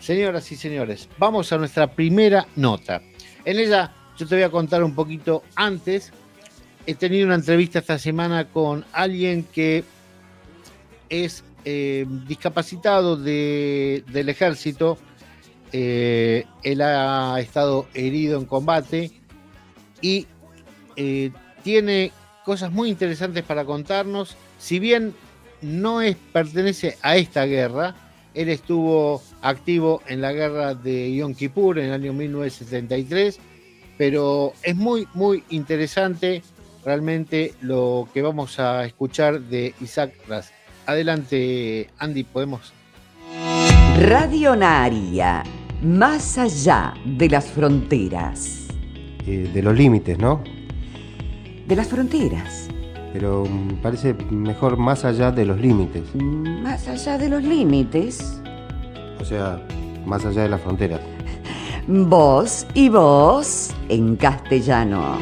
Señoras y señores, vamos a nuestra primera nota. En ella yo te voy a contar un poquito antes. He tenido una entrevista esta semana con alguien que es discapacitado del ejército. Él ha estado herido en combate y tiene cosas muy interesantes para contarnos. Si bien pertenece a esta guerra, él estuvo activo en la guerra de Yom Kippur en el año 1973, pero es muy, muy interesante realmente lo que vamos a escuchar de Isaac Raz. Adelante, Andy, podemos. Radio Naharía, más allá de las fronteras. De los límites, ¿no? De las fronteras. Pero parece mejor más allá de los límites. Más allá de los límites. O sea, más allá de las fronteras. Vos y vos en castellano.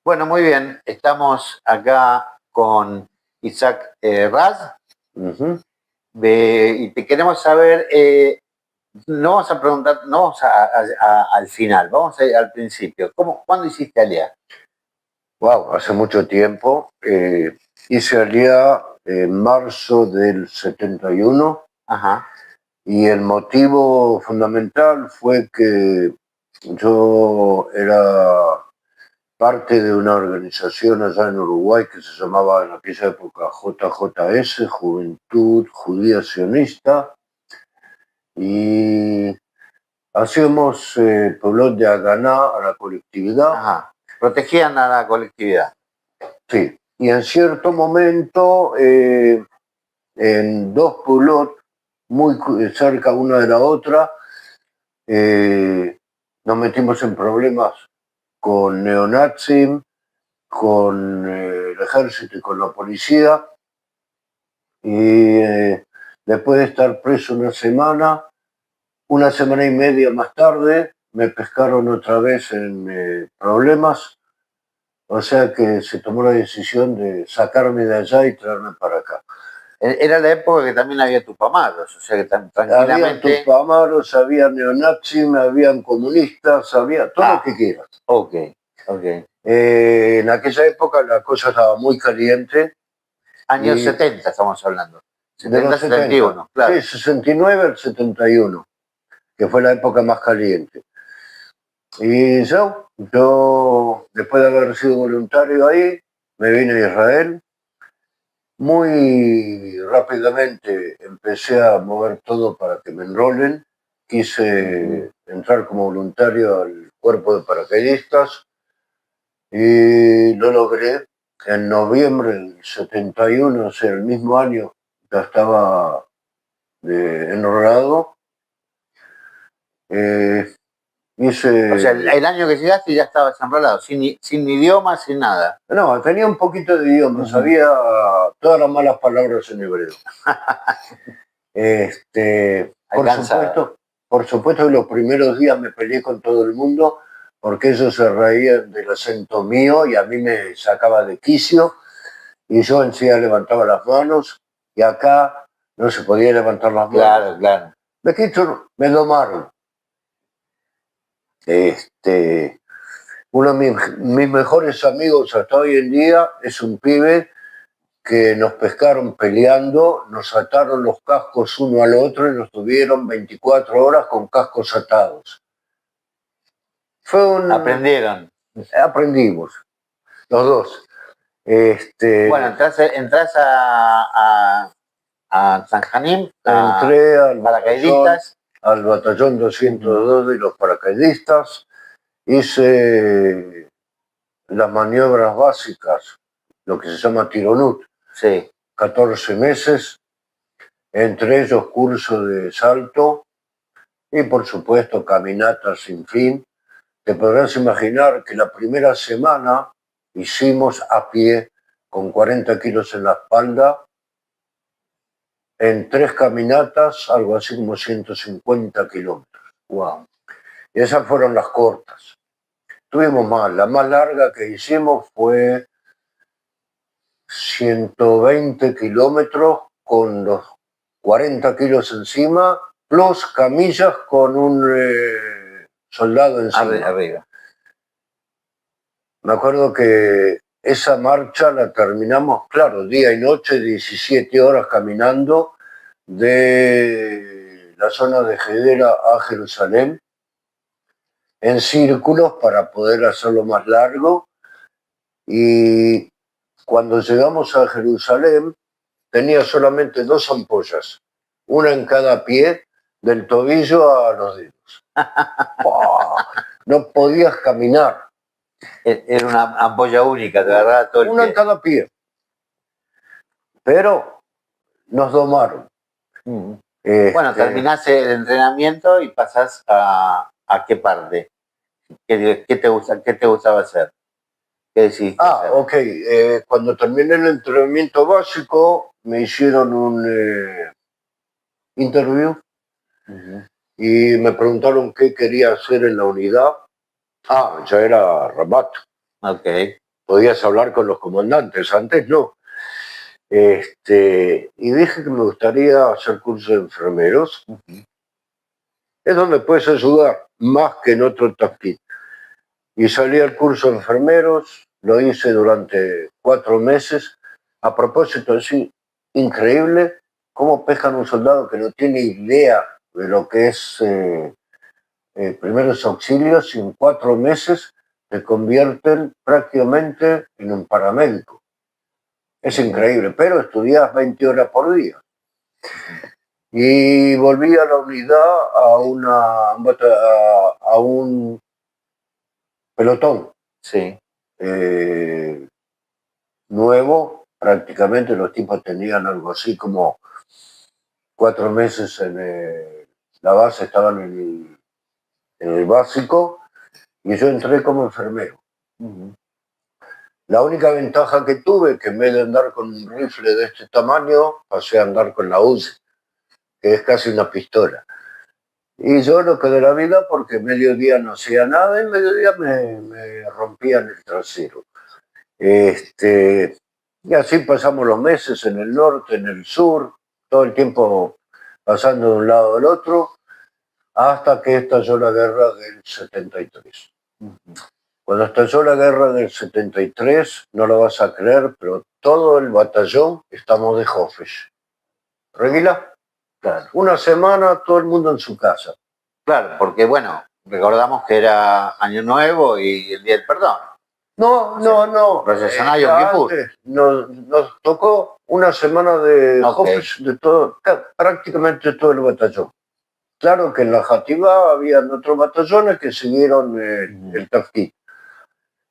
Bueno, muy bien. Estamos acá con Isaac Raz. Y te queremos saber, no vamos a preguntar, no vamos al final, vamos a ir al principio. ¿Cuándo hiciste Aliyah? Wow, hace mucho tiempo. Hice Aliyah en marzo del 71. Ajá. Y el motivo fundamental fue que yo era parte de una organización allá en Uruguay que se llamaba en aquella época JJS, Juventud Judía Sionista, y hacíamos pueblos de Haganá a la colectividad. Ajá. Protegían a la colectividad. Sí, y en cierto momento, en dos pueblos muy cerca una de la otra, nos metimos en problemas con neonazis, con el ejército y con la policía. Y después de estar preso una semana y media más tarde, me pescaron otra vez en problemas. O sea que se tomó la decisión de sacarme de allá y traerme para acá. Era la época que también había tupamaros, o sea que tranquilamente... Había tupamaros, había neonazis, habían comunistas, había todo lo que quieras. Ok. En aquella época la cosa estaba muy caliente. Años 70 estamos hablando. 70, 71, claro. Sí, 69 al 71, que fue la época más caliente. Y yo, después de haber sido voluntario ahí, me vine a Israel. Muy rápidamente empecé a mover todo para que me enrolen. Quise entrar como voluntario al cuerpo de paracaidistas y lo logré. En noviembre del 71, o sea, el mismo año, ya estaba enrolado. O sea, el año que llegaste ya estabas enrolado, sin idioma, sin nada. No, tenía un poquito de idioma, sabía todas las malas palabras en hebreo. Por supuesto que los primeros días me peleé con todo el mundo porque ellos se reían del acento mío y a mí me sacaba de quicio y yo enseguida levantaba las manos y acá no se podía levantar las manos. Claro. Me domaron. Uno de mis mejores amigos hasta hoy en día es un pibe que nos pescaron peleando, nos ataron los cascos uno al otro y nos tuvieron 24 horas con cascos atados. Aprendieron. Aprendimos, los dos. Bueno, entras a San Janim, entré al batallón 202 de los paracaidistas, hice las maniobras básicas, lo que se llama tironut, 14 meses, entre ellos curso de salto y por supuesto caminatas sin fin. Te podrás imaginar que la primera semana hicimos a pie con 40 kilos en la espalda, en 3 caminatas, algo así como 150 kilómetros. Wow. Y esas fueron las cortas. Tuvimos más, la más larga que hicimos fue 120 kilómetros con los 40 kilos encima, plus camillas con un soldado encima. Arriba. Me acuerdo que esa marcha la terminamos, claro, día y noche, 17 horas caminando de la zona de Hedera a Jerusalén, en círculos para poder hacerlo más largo. Y cuando llegamos a Jerusalén, tenía solamente 2 ampollas, una en cada pie, del tobillo a los dedos. ¡Oh! No podías caminar. Era una ampolla única, de verdad, todo el Una en pie. cada pie. Pero nos domaron. Bueno, Este, terminás el entrenamiento y pasás a qué parte. ¿Qué te gustaba hacer? ¿Qué decidiste hacer? ok. Cuando terminé el entrenamiento básico, me hicieron un interview Ujú. y me preguntaron qué quería hacer en la unidad. Ya era Rabat. Ok. Podías hablar con los comandantes, antes no. Y dije que me gustaría hacer curso de enfermeros. Es donde puedes ayudar más que en otro tafkid. Y salí al curso de enfermeros, lo hice durante 4 meses. A propósito, es increíble cómo pescan un soldado que no tiene idea de lo que es primeros auxilios y en 4 meses te convierten prácticamente en un paramédico. Es increíble, pero estudias 20 horas por día. Y volví a la unidad a un pelotón Sí. nuevo. Prácticamente los tipos tenían algo así como 4 meses en la base, estaban en el básico, y yo entré como enfermero. Ujú. La única ventaja que tuve, que en vez de andar con un rifle de este tamaño, pasé a andar con la UCI, que es casi una pistola. Y yo lo que de la vida, porque mediodía no hacía nada, y mediodía me rompían el trasero. Y así pasamos los meses en el norte, en el sur, todo el tiempo pasando de un lado al otro, hasta que estalló la guerra del 73. Cuando estalló la guerra del 73, no lo vas a creer, pero todo el batallón estamos de Hofesh. ¿Reguila? Claro. Una semana todo el mundo en su casa. Claro, porque bueno, recordamos que era Año Nuevo y el Día del Perdón. No. Rosh Hashanah, Yom Kippur. Antes nos tocó una semana de Ok. Hofesh de todo, prácticamente todo el batallón. Claro que en la Hativá habían otros batallones que siguieron el tafkid.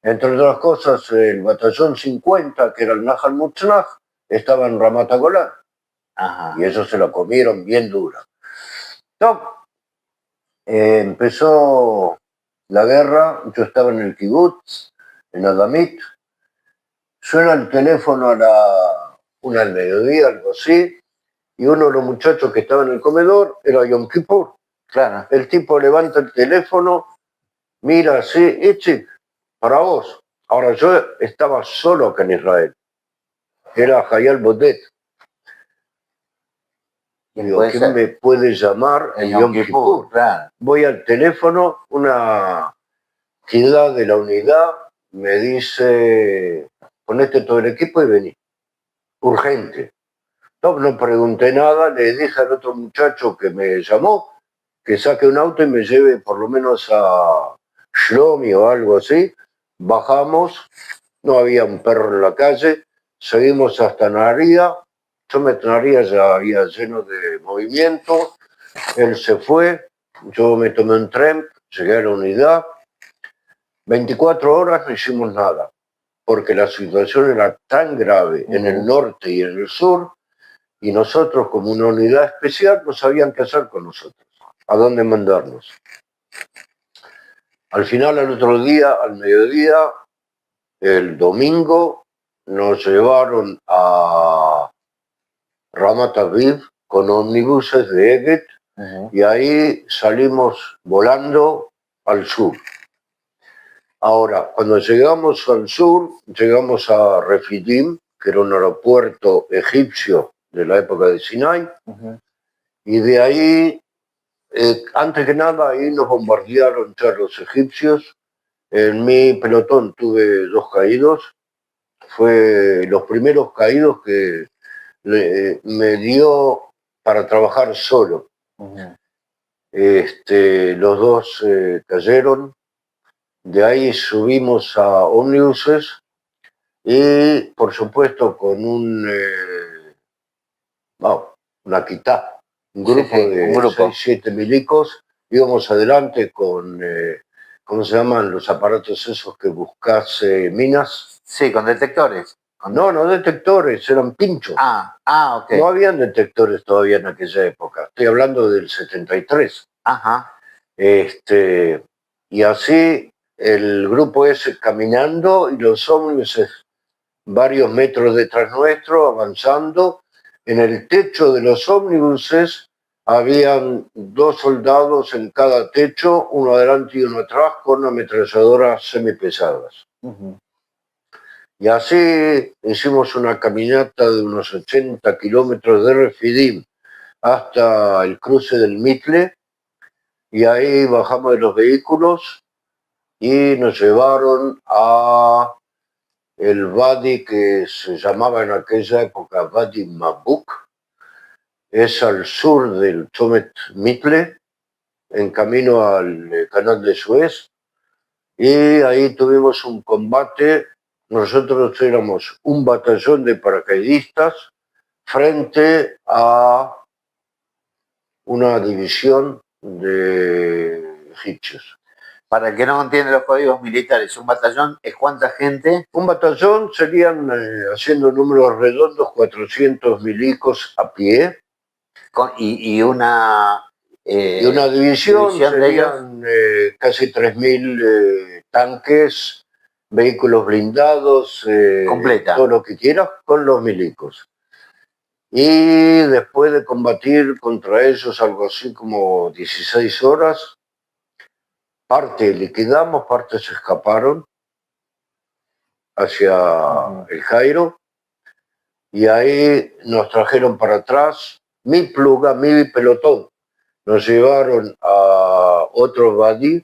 Entre otras cosas, el batallón 50, que era el Nahal Mutznach, estaba en Ramat HaGolan. Ajá. Y ellos se lo comieron bien dura. Empezó la guerra, yo estaba en el kibutz, en Adamit. Suena el teléfono a una del mediodía, algo así, y uno de los muchachos que estaba en el comedor era Yom Kippur. Claro. El tipo levanta el teléfono, mira así, eche, para vos. Ahora yo estaba solo acá en Israel. Era Hayal Bodet. Digo, Puede ¿quién ser. me puede llamar en Yom Kippur? Claro. Voy al teléfono, una ciudad de la unidad me dice, ponete todo el equipo y vení. Urgente. No pregunté nada, le dije al otro muchacho que me llamó que saque un auto y me lleve por lo menos a Shlomi o algo así. Bajamos, no había un perro en la calle, seguimos hasta Naharía. Yo me Naharía ya había lleno de movimiento, él se fue, yo me tomé un tren, llegué a la unidad. 24 horas no hicimos nada, porque la situación era tan grave en el norte y en el sur, y nosotros como una unidad especial no sabían qué hacer con nosotros, a dónde mandarnos. Al final, al otro día, al mediodía, el domingo, nos llevaron a Ramat Aviv con ómnibuses de Eget, y ahí salimos volando al sur. Ahora, cuando llegamos al sur, llegamos a Refidim, que era un aeropuerto egipcio de la época de Sinai, Y de ahí, antes que nada, ahí nos bombardearon ya los egipcios. En mi pelotón tuve 2 caídos. Fue los primeros caídos que me dio para trabajar solo. Los 2 cayeron. De ahí subimos a ómnibuses y, por supuesto, con una quitá, un grupo de 6-7 milicos, íbamos adelante con, ¿cómo se llaman los aparatos esos que buscas minas? Sí, con detectores. No detectores, eran pinchos. Ok. No habían detectores todavía en aquella época. Estoy hablando del 73. Ajá. Y así el grupo ese caminando y los ómnibuses varios metros detrás nuestro, avanzando. En el techo de los ómnibuses habían 2 soldados en cada techo, uno adelante y uno atrás, con ametralladoras semipesadas. Y así hicimos una caminata de unos 80 kilómetros de Refidim hasta el cruce del Mitle, y ahí bajamos de los vehículos y nos llevaron a el Wadi que se llamaba en aquella época Wadi Mabuk. Es al sur del Chomet Mitle, en camino al canal de Suez, y ahí tuvimos un combate. Nosotros éramos un batallón de paracaidistas frente a una división de egipcios. Para el que no entiende los códigos militares, ¿un batallón es cuánta gente? Un batallón serían, haciendo números redondos, 400 milicos a pie. Y una división serían casi 3.000 tanques, vehículos blindados, completa, todo lo que quieras, con los milicos. Y después de combatir contra ellos algo así como 16 horas, parte liquidamos, parte se escaparon hacia el Cairo, y ahí nos trajeron para atrás. Mi pelotón, nos llevaron a otro Wadi,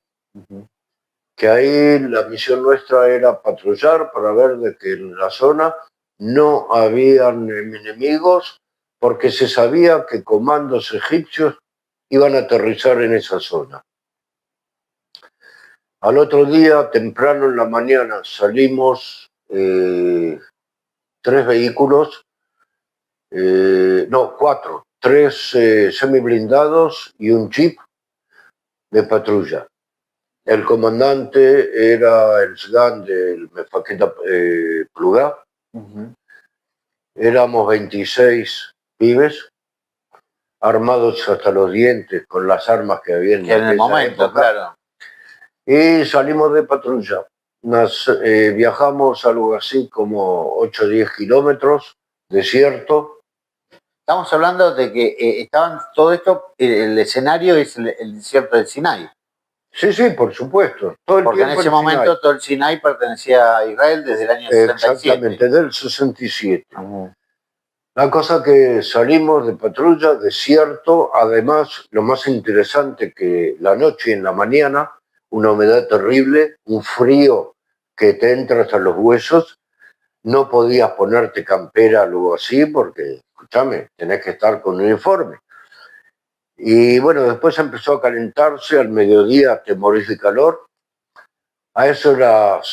que ahí la misión nuestra era patrullar para ver de que en la zona no habían enemigos, porque se sabía que comandos egipcios iban a aterrizar en esa zona. Al otro día, temprano en la mañana, salimos 3 vehículos, 4, 3 semiblindados y un jeep de patrulla. El comandante era el SGAN del Mefaqueta Plugá. Éramos 26 pibes, armados hasta los dientes con las armas que había en el momento, época. Claro. Y salimos de patrulla. Viajamos algo así como 8 o 10 kilómetros, desierto. Estamos hablando de que estaban todo esto, el escenario es el desierto del Sinai. Sí, por supuesto. Porque en ese momento todo el Sinai pertenecía a Israel desde el año 67. Exactamente, del 67. La cosa que salimos de patrulla, desierto, además lo más interesante que la noche y en la mañana, una humedad terrible, un frío que te entra hasta los huesos, no podías ponerte campera o algo así porque, escúchame, tenés que estar con uniforme. Y bueno, después empezó a calentarse, al mediodía te morís de calor. A eso de las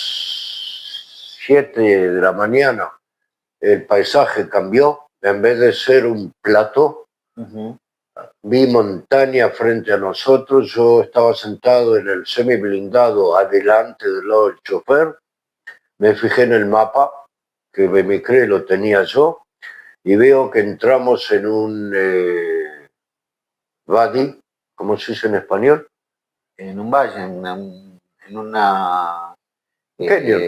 7 de la mañana el paisaje cambió. En vez de ser un plató, vi montaña frente a nosotros. Yo estaba sentado en el semiblindado adelante del lado del chofer. Me fijé en el mapa, que me cree lo tenía yo, y veo que entramos en un Wadi, ¿cómo se dice en español? En un valle, en una... Cañón.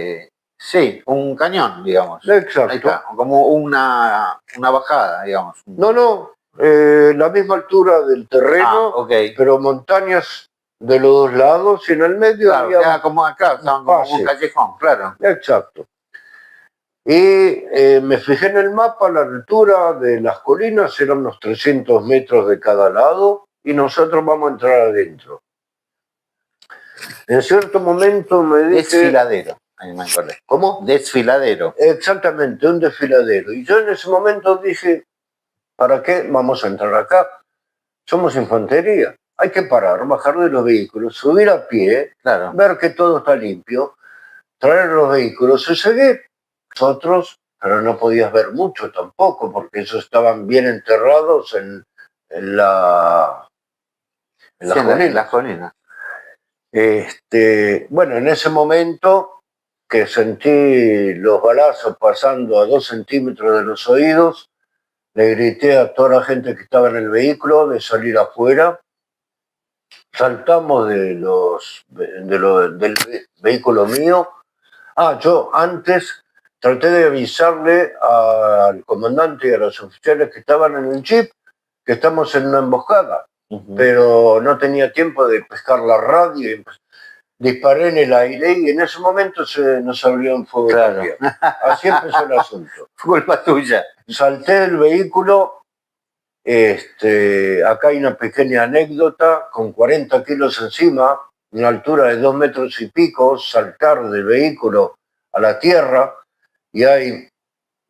Sí, un cañón, digamos. Exacto. Ahí está, como una bajada, digamos. No, la misma altura del terreno, pero montañas de los dos lados, y en el medio había como acá, como un callejón, claro. Exacto. Y me fijé en el mapa, la altura de las colinas eran unos 300 metros de cada lado y nosotros vamos a entrar adentro. En cierto momento me dije... Desfiladero, ahí me acordé. ¿Cómo? Desfiladero. Exactamente, un desfiladero. Y yo en ese momento dije, ¿para qué vamos a entrar acá? Somos infantería. Hay que parar, bajar de los vehículos, subir a pie, Claro. ver que todo está limpio, traer los vehículos y seguir. Nosotros, pero no podías ver mucho tampoco, porque esos estaban bien enterrados en las colinas. Las colinas. Bueno, en ese momento que sentí los balazos pasando a 2 centímetros de los oídos, le grité a toda la gente que estaba en el vehículo de salir afuera. Saltamos del vehículo mío. Yo antes traté de avisarle al comandante y a los oficiales que estaban en el jeep que estamos en una emboscada, pero no tenía tiempo de pescar la radio y disparé en el aire y en ese momento nos abrió un fuego también. Así empezó el asunto. Fue culpa tuya. Salté del vehículo. Acá hay una pequeña anécdota, con 40 kilos encima, una altura de 2 metros y pico, saltar del vehículo a la tierra y hay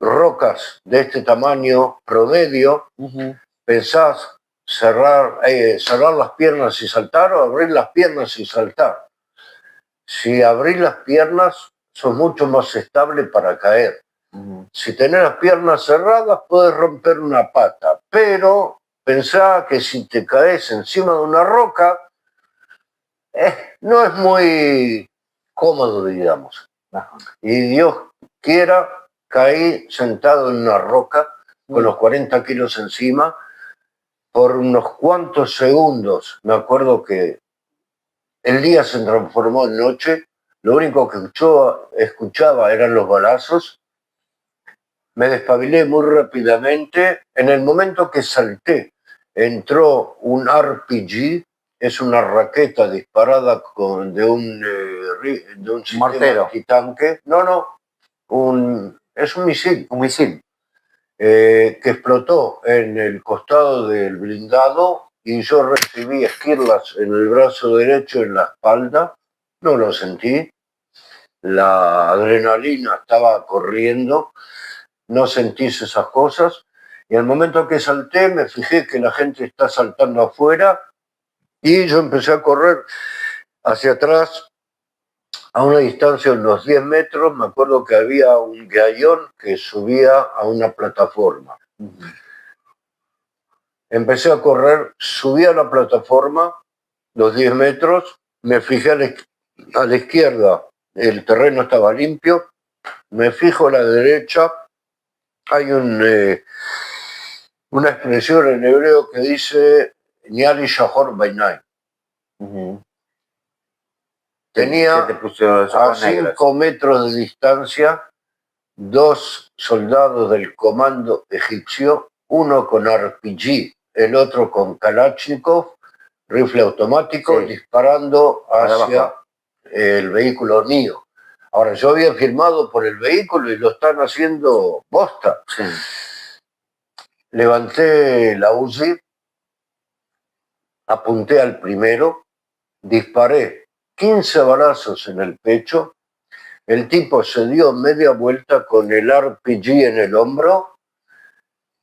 rocas de este tamaño promedio. Pensás cerrar las piernas y saltar o abrir las piernas y saltar. Si abrís las piernas, sos mucho más estable para caer. Si tenés las piernas cerradas, puedes romper una pata, pero pensá que si te caes encima de una roca, no es muy cómodo, digamos. Y Dios quiera, caí sentado en una roca con los 40 kilos encima por unos cuantos segundos. Me acuerdo que el día se transformó en noche, lo único que escuchaba eran los balazos. Me despabilé muy rápidamente. En el momento que salté, entró un RPG, es una raqueta disparada de un sistema mortero antitanque. No, es un misil. Un misil. Que explotó en el costado del blindado y yo recibí esquirlas en el brazo derecho, en la espalda. No lo sentí. La adrenalina estaba corriendo. No sentís esas cosas. Y al momento que salté, me fijé que la gente está saltando afuera y yo empecé a correr hacia atrás a una distancia de unos 10 metros. Me acuerdo que había un gallón que subía a una plataforma. Empecé a correr, subí a la plataforma, los 10 metros, me fijé a la izquierda, el terreno estaba limpio, me fijo a la derecha. Hay una expresión en hebreo que dice Niali Shahor Bainai. Tenía a 5 metros de distancia 2 soldados del comando egipcio, uno con RPG, el otro con Kalashnikov, rifle automático, disparando hacia el vehículo mío. Ahora, yo había firmado por el vehículo y lo están haciendo bosta. Sí. Levanté la UCI, apunté al primero, disparé 15 balazos en el pecho. El tipo se dio media vuelta con el RPG en el hombro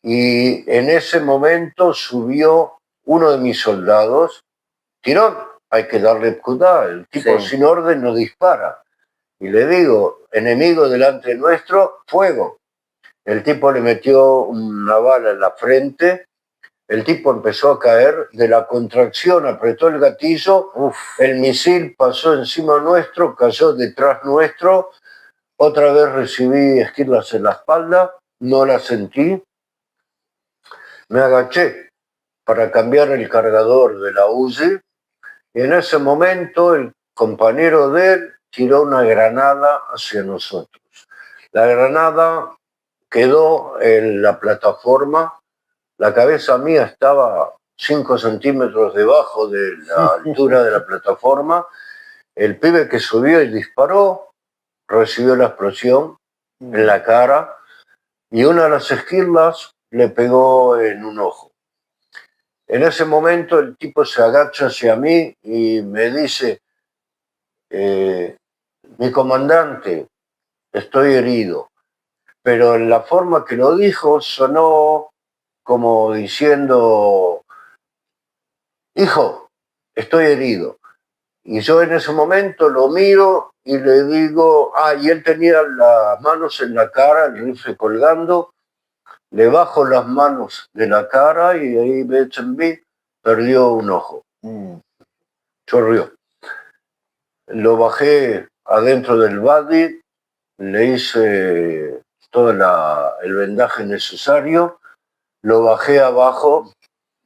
y en ese momento subió uno de mis soldados. Tirón, hay que darle pkudá, el tipo sin orden no dispara. Y le digo, enemigo delante nuestro, fuego. El tipo le metió una bala en la frente, el tipo empezó a caer, de la contracción apretó el gatillo, el misil pasó encima nuestro, cayó detrás nuestro, otra vez recibí esquirlas en la espalda, no la sentí, me agaché para cambiar el cargador de la UCI y en ese momento el compañero de él tiró una granada hacia nosotros. La granada quedó en la plataforma, la cabeza mía estaba 5 centímetros debajo de la altura de la plataforma, el pibe que subió y disparó recibió la explosión, en la cara y una de las esquirlas le pegó en un ojo. En ese momento el tipo se agacha hacia mí y me dice, mi comandante, estoy herido. Pero en la forma que lo dijo sonó como diciendo, hijo, estoy herido. Y yo en ese momento lo miro y le digo, y él tenía las manos en la cara, el rifle colgando, le bajo las manos de la cara y ahí Bechenby perdió un ojo. Chorrió. Lo bajé adentro del body, le hice todo el vendaje necesario, lo bajé abajo,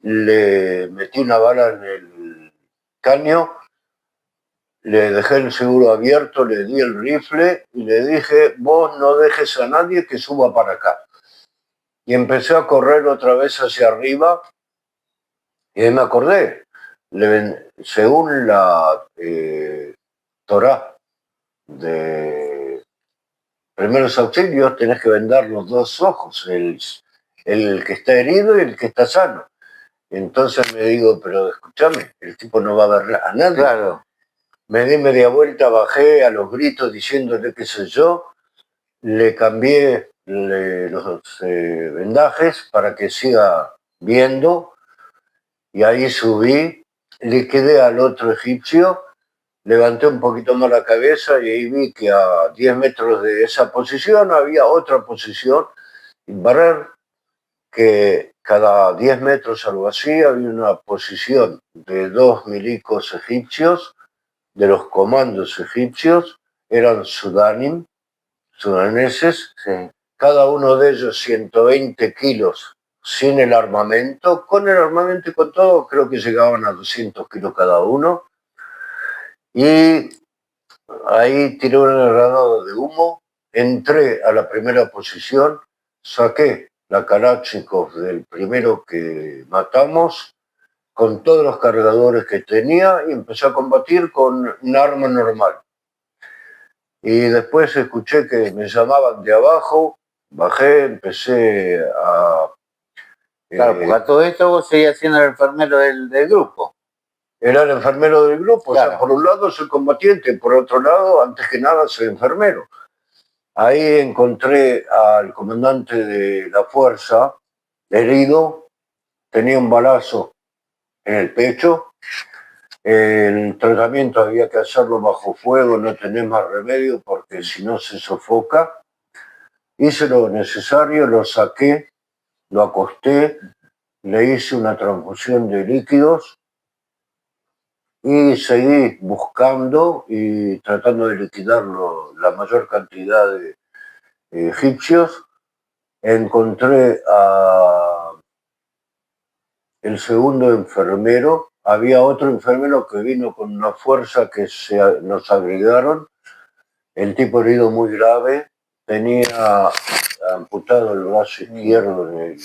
le metí una bala en el caño, le dejé el seguro abierto, le di el rifle y le dije, vos no dejes a nadie que suba para acá. Y empecé a correr otra vez hacia arriba y ahí me acordé, según la Torá de primeros auxilios, tenés que vendar los dos ojos, el que está herido y el que está sano. Entonces me digo, pero escúchame, el tipo no va a ver a nadie. Claro. Me di media vuelta, bajé a los gritos diciéndole qué sé yo, le cambié los vendajes para que siga viendo y ahí subí, le quedé al otro egipcio, levanté un poquito más la cabeza y ahí vi que a 10 metros de esa posición había otra posición y barrer que cada 10 metros algo así había una posición de 2 milicos egipcios, de los comandos egipcios, eran sudaneses, Sí. cada uno de ellos 120 kilos sin el armamento, con el armamento y con todo creo que llegaban a 200 kilos cada uno, y ahí tiré un granada de humo, entré a la primera posición, saqué la Kalashnikov del primero que matamos, con todos los cargadores que tenía y empecé a combatir con un arma normal. Y después escuché que me llamaban de abajo, bajé, empecé a... Claro, porque a todo esto vos seguías siendo el enfermero del grupo. Era el enfermero del grupo, Claro. O sea, por un lado soy combatiente, por otro lado, antes que nada, soy enfermero. Ahí encontré al comandante de la fuerza, herido, tenía un balazo en el pecho. El tratamiento había que hacerlo bajo fuego, no tenés más remedio porque si no se sofoca. Hice lo necesario, lo saqué, lo acosté, le hice una transfusión de líquidos y seguí buscando y tratando de liquidar la mayor cantidad de egipcios. Encontré a el segundo enfermero. Había otro enfermero que vino con una fuerza que nos agregaron. El tipo herido muy grave, tenía amputado el brazo izquierdo en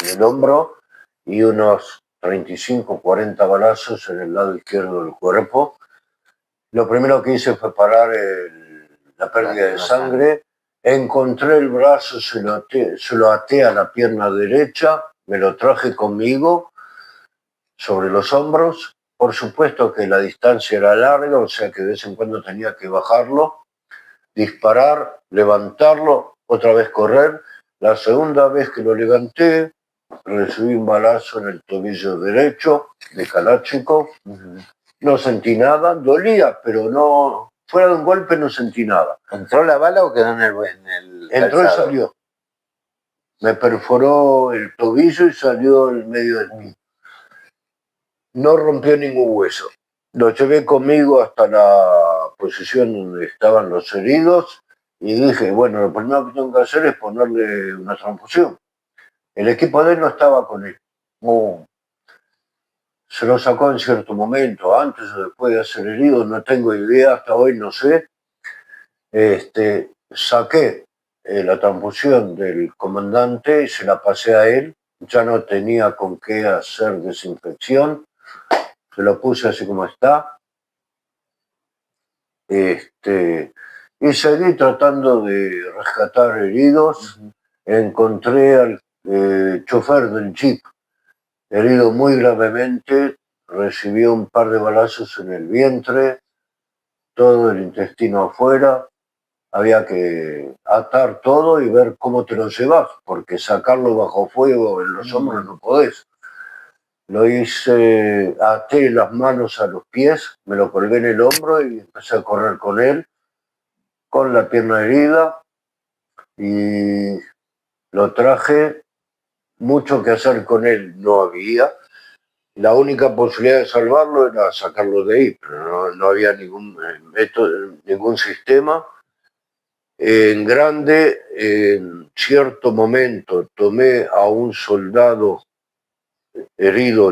el hombro y unos 35, 40 balazos en el lado izquierdo del cuerpo. Lo primero que hice fue parar la pérdida de sangre. Encontré el brazo, se lo até a la pierna derecha, me lo traje conmigo sobre los hombros. Por supuesto que la distancia era larga, o sea que de vez en cuando tenía que bajarlo, disparar, levantarlo, otra vez correr. La segunda vez que lo levanté, recibí un balazo en el tobillo derecho de Kalashnikov. No sentí nada, dolía, pero no, fuera de un golpe no sentí nada. ¿Entró la bala o quedó en el Entró calzado? y salió. Me perforó el tobillo y salió en medio del pie. No rompió ningún hueso. Lo llevé conmigo hasta la posición donde estaban los heridos y dije, bueno, lo primero que tengo que hacer es ponerle una transfusión. El equipo de él no estaba con él. Se lo sacó en cierto momento, antes o después de ser herido, no tengo idea, hasta hoy no sé. Saqué la transfusión del comandante y se la pasé a él. Ya no tenía con qué hacer desinfección. Se lo puse así como está. Y y seguí tratando de rescatar heridos. Encontré al chofer del jeep, herido muy gravemente, recibió un par de balazos en el vientre, todo el intestino afuera. Había que atar todo y ver cómo te lo llevas, porque sacarlo bajo fuego en los hombros no podés. Lo hice, até las manos a los pies, me lo colgué en el hombro y empecé a correr con él, con la pierna herida, y lo traje. Mucho que hacer con él no había. La única posibilidad de salvarlo era sacarlo de ahí, pero no había ningún método, ningún sistema. En grande, en cierto momento, tomé a un soldado herido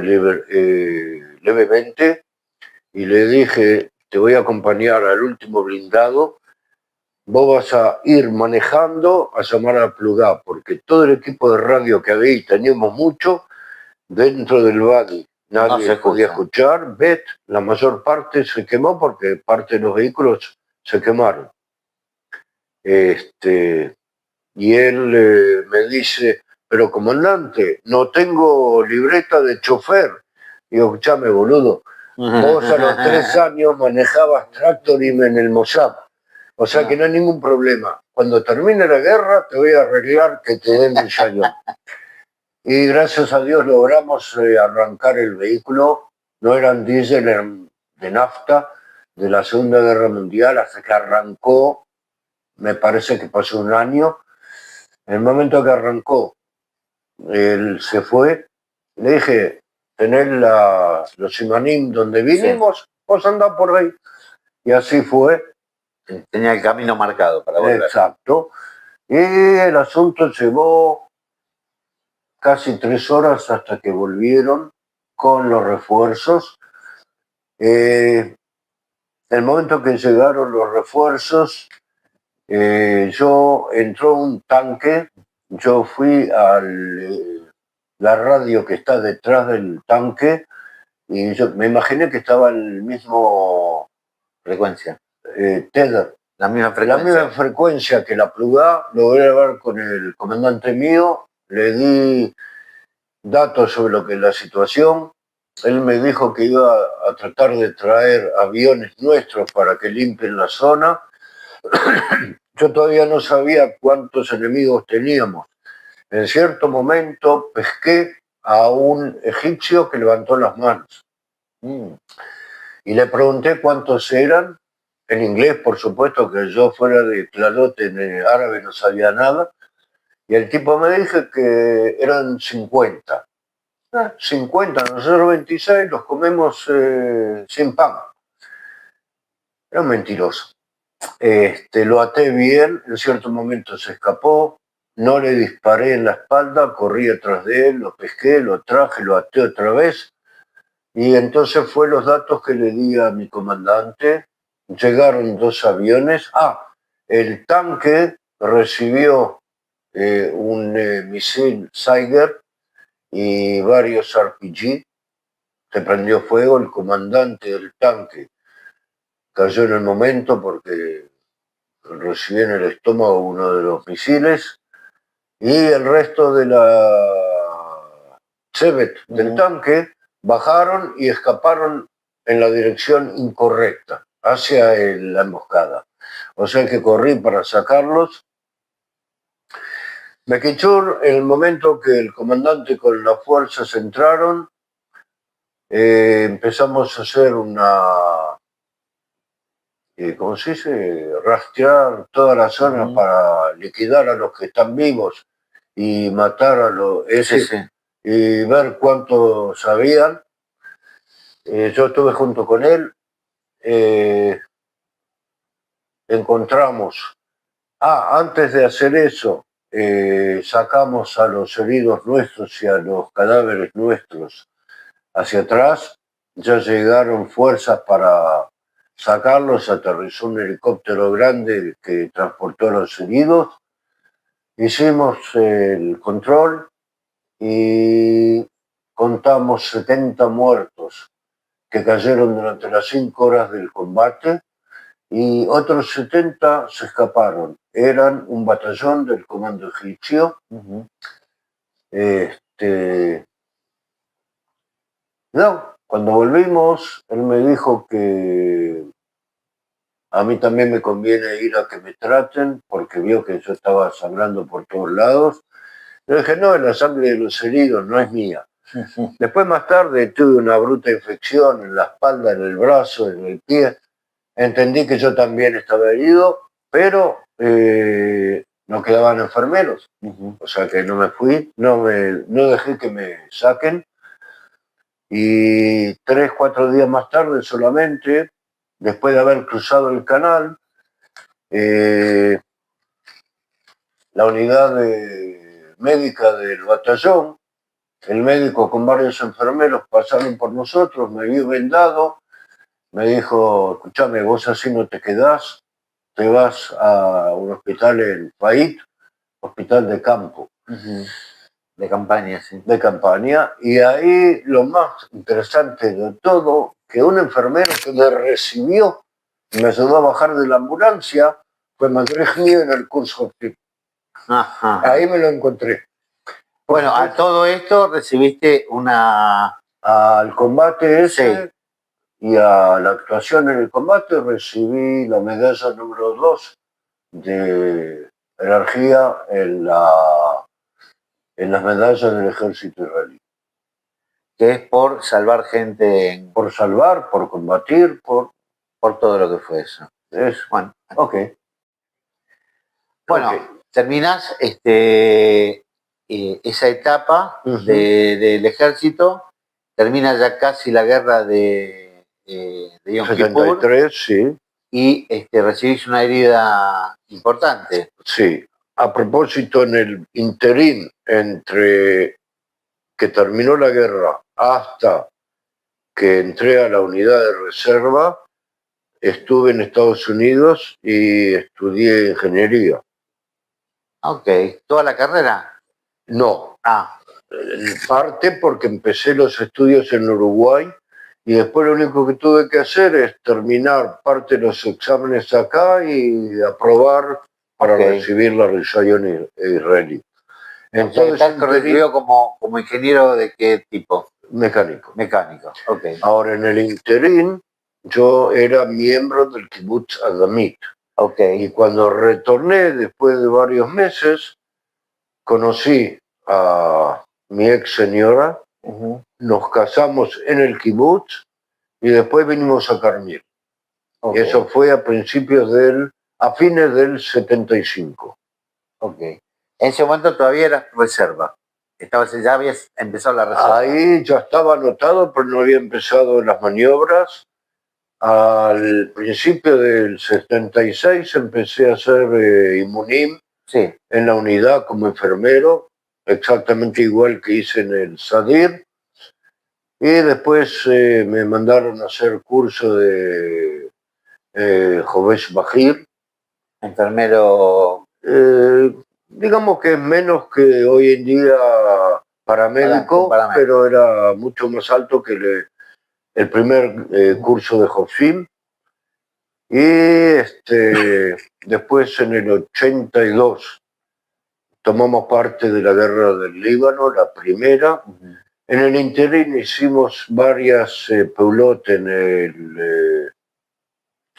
levemente y le dije: te voy a acompañar al último blindado, vos vas a ir manejando a llamar a Plugá, porque todo el equipo de radio que había, y teníamos mucho, dentro del Badi, nadie podía escuchar. Bet, la mayor parte se quemó porque parte de los vehículos se quemaron. Y él me dice: pero comandante, no tengo libreta de chofer. Digo: escuchame, boludo, vos a los 3 años manejabas Tractorim en el Mossad, o sea que no hay ningún problema. Cuando termine la guerra te voy a arreglar que te den el Chayón. Y gracias a Dios logramos arrancar el vehículo. No eran diésel, eran de nafta, de la Segunda Guerra Mundial, hasta que arrancó. Me parece que pasó un año. En el momento que arrancó, él se fue. Le dije: tenés los imanim donde vinimos, vos andá por ahí. Y así fue. Tenía el camino marcado para volver. Exacto. Y el asunto llevó casi 3 horas hasta que volvieron con los refuerzos. El momento que llegaron los refuerzos, entró un tanque. Yo fui a la radio que está detrás del tanque y yo me imaginé que estaba en el mismo frecuencia. Tether. La misma frecuencia que la Plugá. Logré hablar con el comandante mío, le di datos sobre lo que es la situación. Él me dijo que iba a tratar de traer aviones nuestros para que limpien la zona. Yo todavía no sabía cuántos enemigos teníamos. En cierto momento pesqué a un egipcio que levantó las manos. Y le pregunté cuántos eran, en inglés, por supuesto, que yo fuera de clarote en árabe no sabía nada. Y el tipo me dijo que eran 50. 50, nosotros 26 los comemos sin pan. Era un mentiroso. Lo até bien, en cierto momento se escapó, no le disparé en la espalda, corrí atrás de él, lo pesqué, lo traje, lo até otra vez. Y entonces fue los datos que le di a mi comandante. Llegaron 2 aviones. El tanque recibió un misil Tiger y varios RPG. Se prendió fuego. El comandante del tanque cayó en el momento porque recibió en el estómago uno de los misiles, y el resto de la Chevet del tanque bajaron y escaparon en la dirección incorrecta, hacia la emboscada. O sea que corrí para sacarlos. Mequichur, en el momento que el comandante con las fuerzas entraron, empezamos a hacer ¿cómo se dice? Rastrear toda la zona para liquidar a los que están vivos y matar a los... y ver cuántos habían. Yo estuve junto con él. Encontramos... antes de hacer eso, sacamos a los heridos nuestros y a los cadáveres nuestros hacia atrás. Ya llegaron fuerzas para sacarlos, aterrizó un helicóptero grande que transportó a los heridos. Hicimos el control y contamos 70 muertos que cayeron durante las 5 horas del combate, y otros 70 se escaparon. Eran un batallón del comando egipcio. No, cuando volvimos, él me dijo que a mí también me conviene ir a que me traten, porque vio que yo estaba sangrando por todos lados. Le dije, no, es la sangre de los heridos, no es mía. Después, más tarde, tuve una bruta infección en la espalda, en el brazo, en el pie. Entendí que yo también estaba herido, pero no quedaban enfermeros. O sea que no me fui, no dejé que me saquen. Y 3, 4 días más tarde solamente, después de haber cruzado el canal, la unidad médica del batallón, el médico con varios enfermeros pasaron por nosotros, me vio vendado, me dijo, escúchame, vos así no te quedás, te vas a un hospital en Fait, hospital de campo. De campaña, sí. De campaña, y ahí lo más interesante de todo, que un enfermero que me recibió y me ayudó a bajar de la ambulancia, fue madre mío en el curso. Ahí me lo encontré. Bueno, a todo esto recibiste al combate ese, sí, y a la actuación en el combate recibí la medalla número 2 de jerarquía en las medallas del ejército israelí. que es por salvar gente. Por salvar, por combatir, por todo lo que fue eso. Bueno, ok. Bueno, okay. Terminás esa etapa del ejército, termina ya casi la guerra de Yom Kippur. 73, sí. Y recibís una herida importante. Sí. A propósito, en el interín entre que terminó la guerra hasta que entré a la unidad de reserva, estuve en Estados Unidos y estudié ingeniería. Ok. ¿Toda la carrera? No. En parte porque empecé los estudios en Uruguay y después lo único que tuve que hacer es terminar parte de los exámenes acá y aprobar para recibir la Rishayón israelí. Entonces, ¿estás recibido como ingeniero de qué tipo? Mecánico. Mecánico, ok. Ahora, en el interín, yo era miembro del Kibbutz Adamit. Ok. Y cuando retorné, después de varios meses, conocí a mi ex señora, nos casamos en el Kibbutz y después vinimos a Carmel. Okay. Eso fue a fines del 75. Ok. En ese momento todavía eras reserva. Ya habías empezado la reserva. Ahí ya estaba anotado, pero no había empezado las maniobras. Al principio del 76 empecé a hacer Imunim en la unidad como enfermero, exactamente igual que hice en el Sadir. Y después me mandaron a hacer curso de Jovesh Bajir. Enfermero. Digamos que es menos que hoy en día paramédico, pero era mucho más alto que el primer curso de Jofim. Y después en el 82 tomamos parte de la guerra del Líbano, la primera. En el interín hicimos varias pelotas en el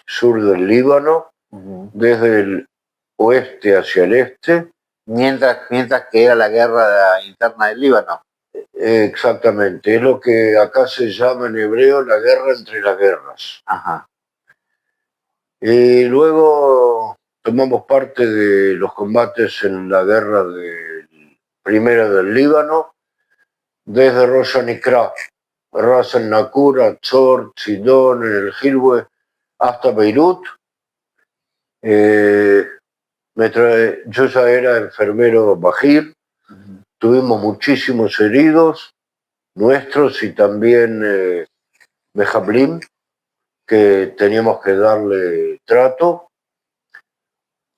sur del Líbano, desde el oeste hacia el este. Mientras que era la guerra interna del Líbano. Exactamente, es lo que acá se llama en hebreo la guerra entre las guerras. Ajá. Y luego tomamos parte de los combates en la guerra primera del Líbano, desde Rosh Hanikra, Ras el Nakura, Tzor, Sidón, en el Hilwe, hasta Beirut. Yo ya era enfermero Bajir, tuvimos muchísimos heridos nuestros y también Mejablim, que teníamos que darle trato.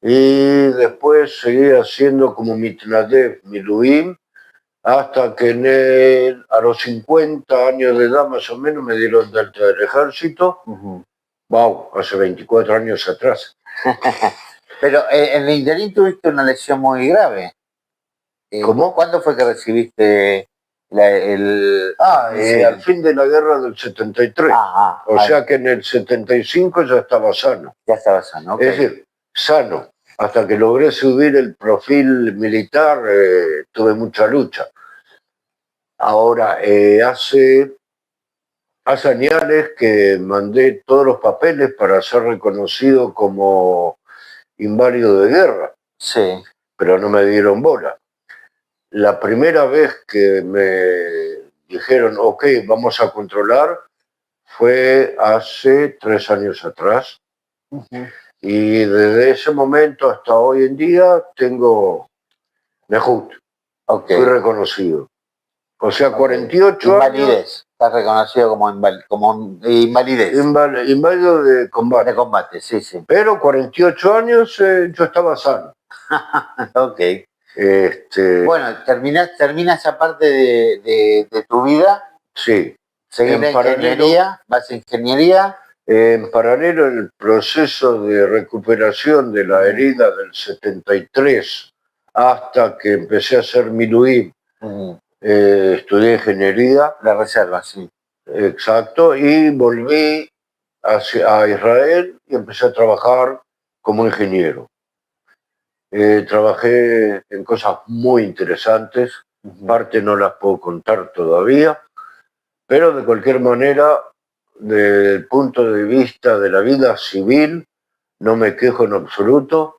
Y después seguí haciendo como Mitnadev, Miluim, hasta que a los 50 años de edad más o menos me dieron de alta del ejército. wow, hace 24 años atrás. Pero en el interín tuviste una lesión muy grave. ¿Cómo? ¿Cuándo fue que recibiste el... Al fin de la guerra del 73. O sea que en el 75 ya estaba sano. Ya estaba sano, ok. Es decir, sano. Hasta que logré subir el perfil militar, tuve mucha lucha. Ahora, hace años que mandé todos los papeles para ser reconocido como inválido de guerra. Sí. Pero no me dieron bola. La primera vez que me dijeron, ok, vamos a controlar, fue hace 3 años atrás. Y desde ese momento hasta hoy en día tengo Nejut. Okay. Fui reconocido. O sea, 48 invalidez. años. Estás reconocido como invalidez. Inválido de combate. De combate, sí, sí. Pero 48 años yo estaba sano. Ok. Bueno, termina esa parte de tu vida. Sí. Seguir en ingeniería, vas a ingeniería. En paralelo, el proceso de recuperación de la herida del 73 hasta que empecé a hacer Miluim, estudié ingeniería. La reserva, sí. Exacto, y volví a Israel y empecé a trabajar como ingeniero. Trabajé en cosas muy interesantes, parte no las puedo contar todavía, pero de cualquier manera, desde el punto de vista de la vida civil, no me quejo en absoluto.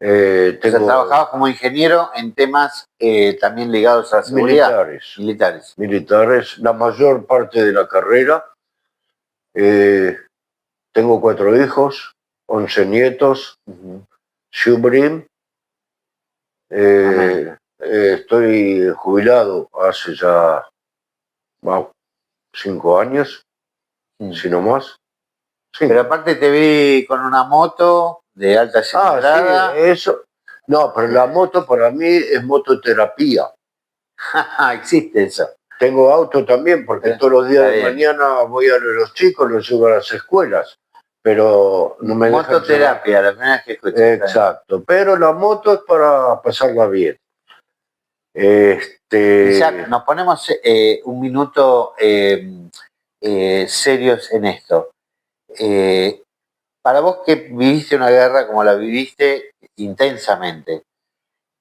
O sea, trabajabas como ingeniero en temas también ligados a la seguridad. Militares, la mayor parte de la carrera. Tengo 4 hijos, 11 nietos, Shubrim. Estoy jubilado hace ya 5 años, si no más. Sí. Pero aparte te vi con una moto de alta cilindrada. Sí, eso. No, pero la moto para mí es mototerapia. Existe eso. Tengo auto también, porque todos los días de mañana voy a los chicos, los llevo a las escuelas. Pero no me dejan mototerapia, la primera vez que escuché. Exacto, pero la moto es para pasarla bien. Isaac, nos ponemos un minuto serios en esto. Para vos que viviste una guerra como la viviste intensamente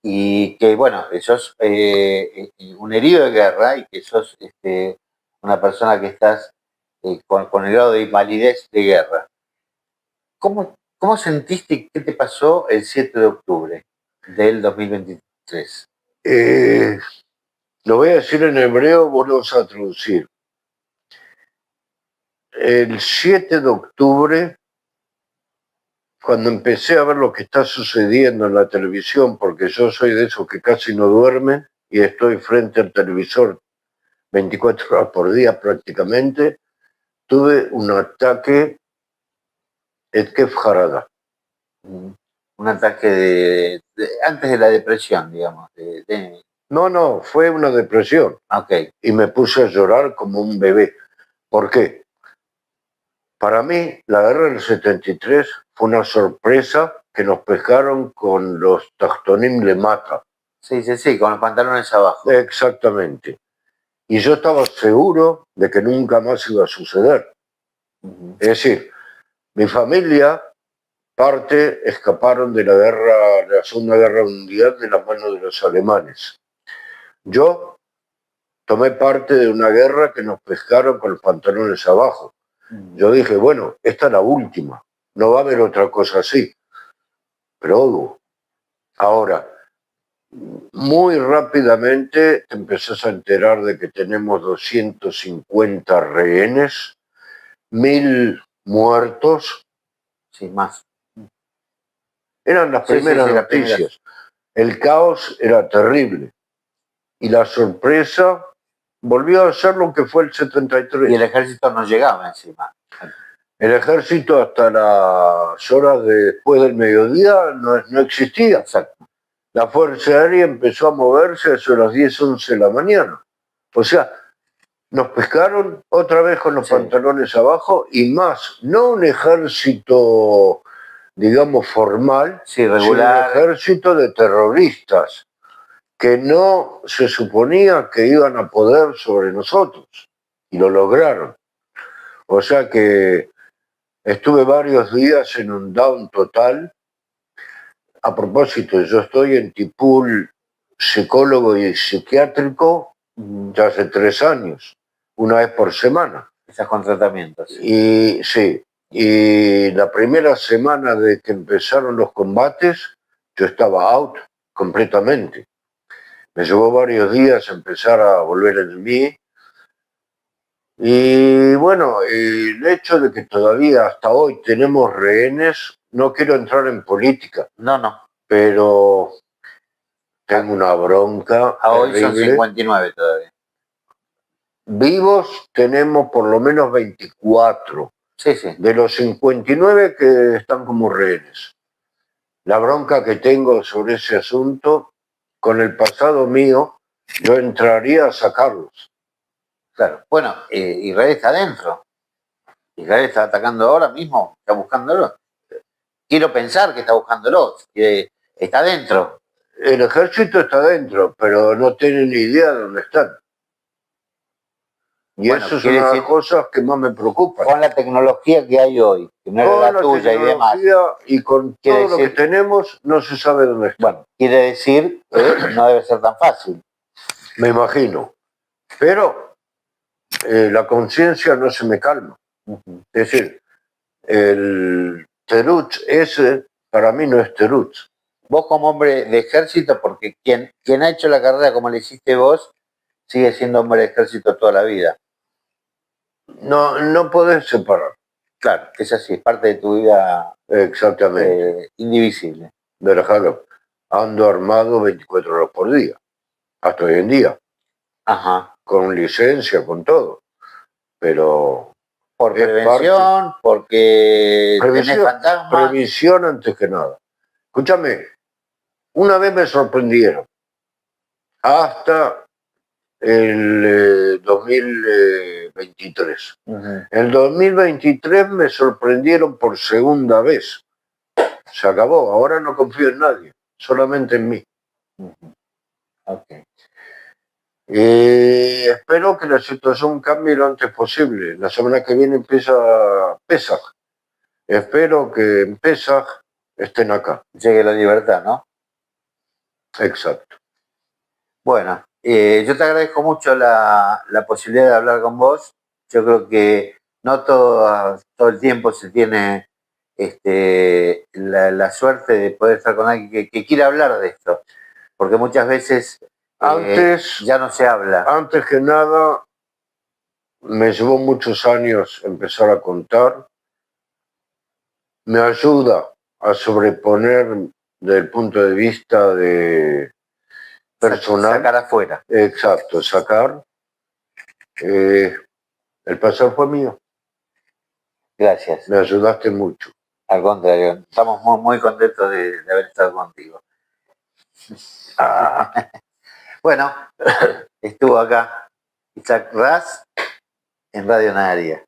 y que, bueno, que sos un herido de guerra y que sos una persona que estás con el grado de invalidez de guerra, ¿cómo sentiste y qué te pasó el 7 de octubre del 2023? Lo voy a decir en hebreo, vos lo vas a traducir. El 7 de octubre, cuando empecé a ver lo que está sucediendo en la televisión, porque yo soy de esos que casi no duermen y estoy frente al televisor 24 horas por día prácticamente, tuve un ataque Etkef Harada. Un ataque antes de la depresión, digamos. No, fue una depresión. Okay. Y me puse a llorar como un bebé. ¿Por qué? Para mí, la guerra del 73 fue una sorpresa que nos pescaron con los Tachtonim Le Mata. Sí, con los pantalones abajo. Exactamente. Y yo estaba seguro de que nunca más iba a suceder. Es decir, mi familia, parte, escaparon de la Segunda Guerra Mundial de las manos de los alemanes. Yo tomé parte de una guerra que nos pescaron con los pantalones abajo. Yo dije, bueno, esta es la última, no va a haber otra cosa así. Pero hubo. Ahora, muy rápidamente te empezás a enterar de que tenemos 250 rehenes, 1000 muertos. Sí, más. Eran las primeras noticias. El caos era terrible. Y la sorpresa volvió a ser lo que fue el 73. Y el ejército no llegaba encima. El ejército hasta las horas después del mediodía no existía. Exacto. La Fuerza Aérea empezó a moverse hacia las 10, 11 de la mañana. O sea, nos pescaron otra vez con los Sí. pantalones abajo y más, no un ejército, digamos, formal, Sí, sino un regular. ejército de terroristas que no se suponía que iban a poder sobre nosotros y lo lograron. O sea que estuve varios días en un down total. A propósito, yo estoy en Tipul psicólogo y psiquiátrico ya hace 3 años, una vez por semana. Estás con tratamientos. Y sí, y la primera semana de que empezaron los combates, yo estaba out completamente. Me llevó varios días empezar a volver en mí. Y bueno, el hecho de que todavía hasta hoy tenemos rehenes, no quiero entrar en política, No. pero tengo una bronca A hoy son terrible. 59 todavía. Vivos tenemos por lo menos 24, Sí. de los 59 que están como rehenes. La bronca que tengo sobre ese asunto, con el pasado mío, yo entraría a sacarlos. Claro. Bueno, Israel está adentro. Israel está atacando ahora mismo, está buscándolo. Quiero pensar que está buscándolo, que está adentro. El ejército está dentro, pero no tienen ni idea de dónde están. Y Bueno, eso es quiere una de las decir, cosas que más me preocupan. con la tecnología que hay hoy, que no era Con la la tuya y demás. tecnología y con Quiere todo lo que decir- tenemos, no se sabe dónde están. Bueno, quiere decir que no debe ser tan fácil. Me imagino. Pero la conciencia no se me calma. Es decir, el teruch ese para mí no es teruch. Vos como hombre de ejército, porque quien ha hecho la carrera como le hiciste vos, sigue siendo hombre de ejército toda la vida. No podés separar. Claro, es así, es parte de tu vida Exactamente. indivisible. Déjalo. Ando armado 24 horas por día. Hasta hoy en día. Ajá. Con licencia, con todo. Pero Por es prevención, porque tenés previsión, fantasmas. previsión antes que nada. Escúchame, una vez me sorprendieron. Hasta el 2023. Ujú. En el 2023 me sorprendieron por segunda vez. Se acabó, ahora no confío en nadie, solamente en mí. Ok. Espero que la situación cambie lo antes posible. La semana que viene empieza Pesaj. Espero que en Pesaj estén acá. Llegue la libertad, ¿no? Exacto. Bueno, yo te agradezco mucho la posibilidad de hablar con vos. Yo creo que no todo el tiempo se tiene la suerte de poder estar con alguien que quiera hablar de esto, porque muchas veces ya no se habla. Antes que nada, me llevó muchos años empezar a contar. Me ayuda a sobreponer desde el punto de vista de personal. Sacar afuera. Exacto, sacar. El pasado fue mío. Gracias. Me ayudaste mucho. Al contrario, estamos muy, muy contentos de haber estado contigo. Bueno, estuvo acá Isaac Raz en Radio Nadaria.